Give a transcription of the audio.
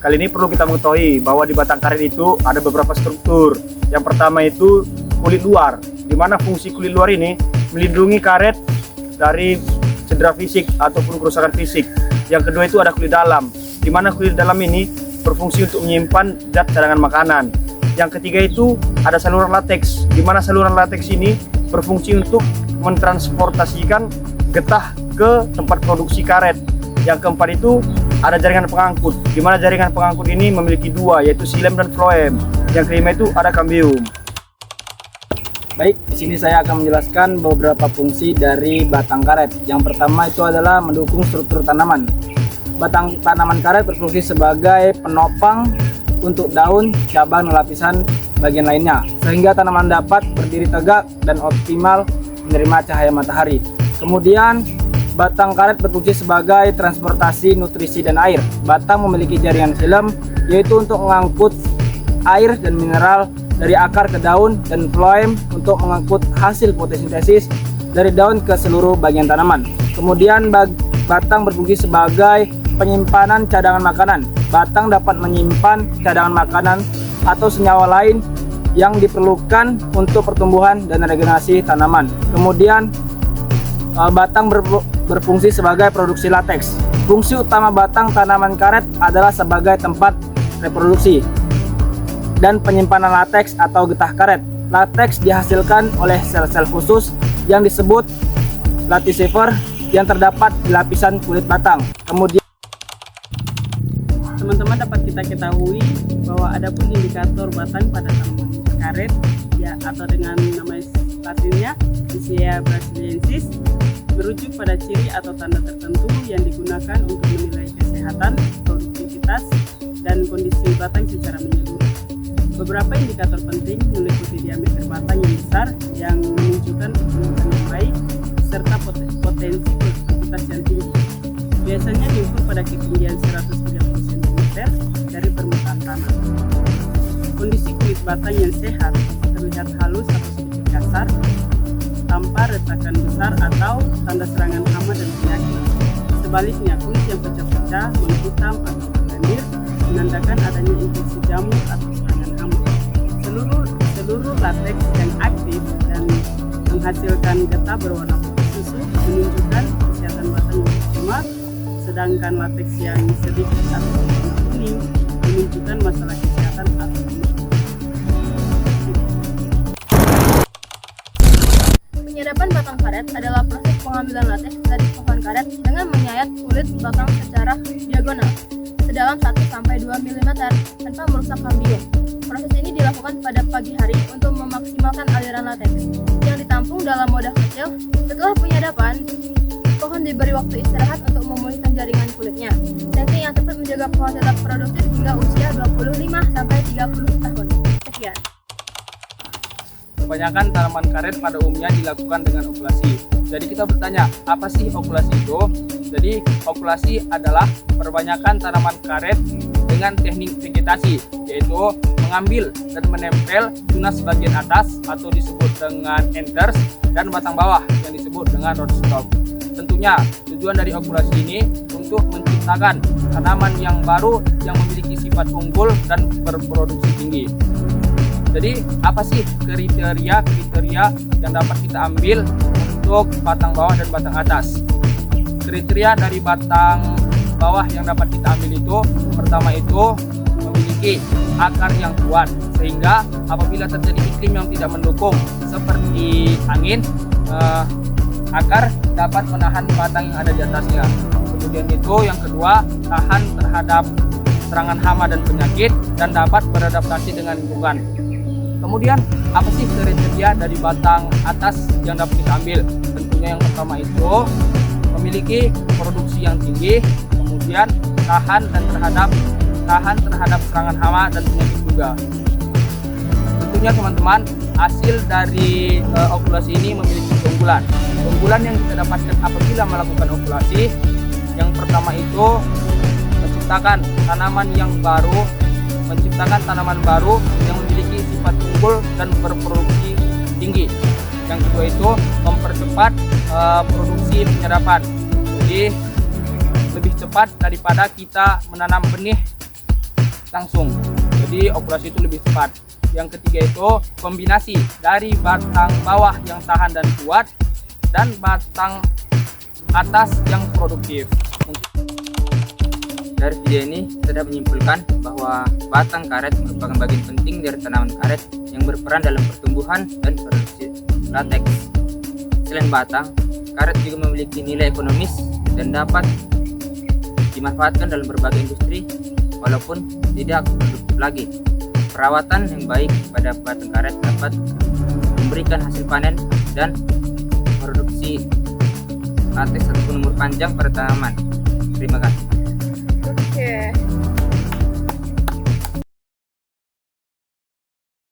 Kali ini perlu kita mengetahui bahwa di batang karet itu ada beberapa struktur. Yang pertama itu kulit luar, di mana fungsi kulit luar ini melindungi karet dari cedera fisik ataupun kerusakan fisik. Yang kedua itu ada kulit dalam, di mana kulit dalam ini berfungsi untuk menyimpan zat cadangan makanan. Yang ketiga itu ada saluran lateks, di mana saluran lateks ini berfungsi untuk mentransportasikan getah ke tempat produksi karet. Yang keempat itu ada jaringan pengangkut, di mana jaringan pengangkut ini memiliki dua, yaitu silem dan floem. Yang kelima itu ada kambium. Baik, di sini saya akan menjelaskan beberapa fungsi dari batang karet. Yang pertama itu adalah mendukung struktur tanaman. Batang tanaman karet berfungsi sebagai penopang untuk daun, cabang, dan lapisan bagian lainnya, sehingga tanaman dapat berdiri tegak dan optimal menerima cahaya matahari. Kemudian, batang karet berfungsi sebagai transportasi nutrisi dan air. Batang memiliki jaringan xilem, yaitu untuk mengangkut air dan mineral dari akar ke daun, dan floem untuk mengangkut hasil fotosintesis dari daun ke seluruh bagian tanaman. Kemudian, batang berfungsi sebagai penyimpanan cadangan makanan. Batang dapat menyimpan cadangan makanan atau senyawa lain yang diperlukan untuk pertumbuhan dan regenerasi tanaman. Kemudian batang berfungsi sebagai produksi lateks. Fungsi utama batang tanaman karet adalah sebagai tempat reproduksi dan penyimpanan lateks atau getah karet. Lateks dihasilkan oleh sel-sel khusus yang disebut latissifer yang terdapat di lapisan kulit batang. Kemudian teman-teman dapat kita ketahui bahwa ada pun indikator batang pada tanaman karet ya, atau dengan nama latinnya Picea brasiliensis, merujuk pada ciri atau tanda tertentu yang digunakan untuk menilai kesehatan, produktivitas, dan kondisi batang secara menyeluruh. Beberapa indikator penting meliputi diameter batang yang besar yang menunjukkan pertumbuhan yang baik serta potensi produktivitas yang tinggi. Biasanya diukur pada ketinggian 130 cm dari permukaan tanah. Kondisi kulit batang yang sehat terlihat halus atau sedikit kasar, tanpa retakan besar atau tanda serangan hama dan penyakit. Sebaliknya, kulit yang pecah-pecah, menghitam atau berlendir menandakan adanya infeksi jamur atau serangan hama. Seluruh lateks yang aktif dan menghasilkan getah berwarna putih susu menunjukkan kesehatan batang yang optimal, sedangkan lateks yang sedikit atau warna kuning menunjukkan masalah kesehatan atau Penyadapan batang karet adalah proses pengambilan lateks dari pohon karet dengan menyayat kulit batang secara diagonal sedalam 1-2 mm tanpa merusak kambium. Proses ini dilakukan pada pagi hari untuk memaksimalkan aliran lateks yang ditampung dalam wadah kecil. Setelah penyadapan, pohon diberi waktu istirahat untuk memulihkan jaringan kulitnya. Teknik yang tepat menjaga pohon tetap produktif hingga usia 25-30 tahun. Sekian. kebanyakan tanaman karet pada umumnya dilakukan dengan okulasi. Jadi kita bertanya, apa sih okulasi itu? Jadi okulasi adalah perbanyakan tanaman karet dengan teknik vegetasi, yaitu mengambil dan menempel tunas bagian atas atau disebut dengan anthers dan batang bawah yang disebut dengan rootstock. Tentunya tujuan dari okulasi ini untuk menciptakan tanaman yang baru yang memiliki sifat unggul dan berproduksi tinggi. Jadi apa sih kriteria yang dapat kita ambil untuk batang bawah dan batang atas? Kriteria dari batang bawah yang dapat kita ambil itu, pertama itu memiliki akar yang kuat, sehingga apabila terjadi iklim yang tidak mendukung seperti angin, akar dapat menahan batang yang ada di atasnya. Kemudian itu yang kedua, tahan terhadap serangan hama dan penyakit dan dapat beradaptasi dengan lingkungan. Kemudian apa sih kriteria dari batang atas yang dapat kita ambil? Tentunya yang pertama itu memiliki produksi yang tinggi, kemudian tahan terhadap serangan hama dan penyakit juga. Tentunya teman-teman, hasil dari okulasi ini memiliki keunggulan. Keunggulan yang kita dapatkan apabila melakukan okulasi, yang pertama itu menciptakan tanaman baru yang memiliki sifat unggul dan berproduksi tinggi. Yang kedua itu mempercepat produksi penyerapan. Jadi lebih cepat daripada kita menanam benih langsung. Jadi okulasi itu lebih cepat. Yang ketiga itu kombinasi dari batang bawah yang tahan dan kuat dan batang atas yang produktif. Dari video ini kita dapat menyimpulkan bahwa batang karet merupakan bagian penting dari tanaman karet yang berperan dalam pertumbuhan dan produksi lateks. Selain batang, karet juga memiliki nilai ekonomis dan dapat dimanfaatkan dalam berbagai industri walaupun tidak produktif lagi. Perawatan yang baik pada batang karet dapat memberikan hasil panen dan produksi lateks ataupun umur panjang pada tanaman. Terima kasih.